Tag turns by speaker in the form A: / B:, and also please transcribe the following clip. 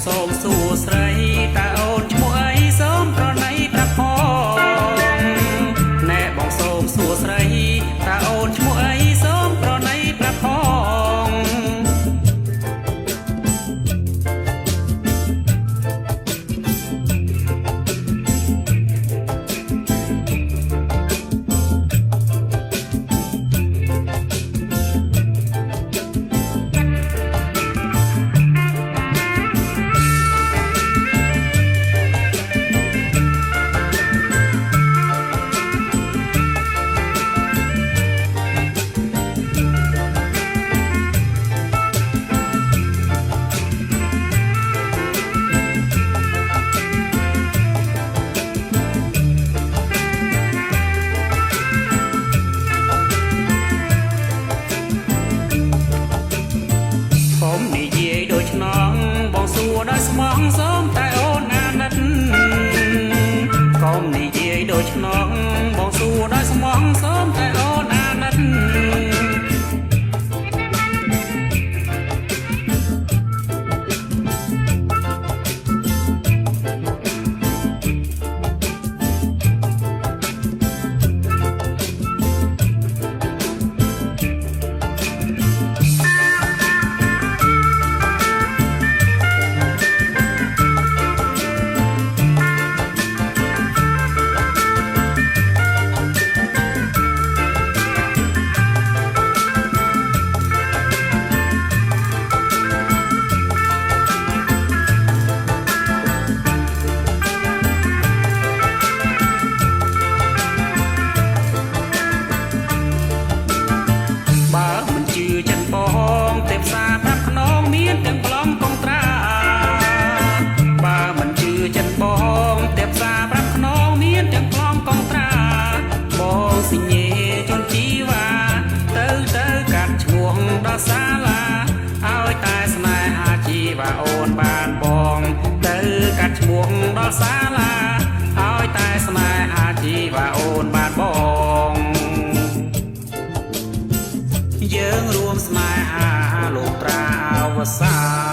A: សូមសួស្រីតើអូនឈ្មោះអីសូមប្រណីប្រាប់ផងណែបងសូមសួស្រីតើអូនឈ្មោះអីសូមប្រណីប្រាប់ផងបងសួរដោយស្មងសូមតែអូនអាណិតកុំនិយាយដូចឆ្នងបងសួរដោយស្មងសូមតែអូនអាណិតទេផ្សារប្រាប់ខ្នងមានទាំងប្លង់កងត្រាបើមិនជឿចិត្តបងទេផ្សារប្រាប់ខ្នងមានទាំងប្លង់កងត្រាបងសញ្ញេជន់ជីវ៉ាទៅកាត់ឈ្មោះដល់សាលាឲ្យតែស្នេហាជីវ៉ាអូនបានបងទៅកាត់ឈ្មោះដល់សាលាឲ្យតែស្នេហាជីវ៉ាអូនបានបងយើងរួមស្នេហាលោកត្រាអវសា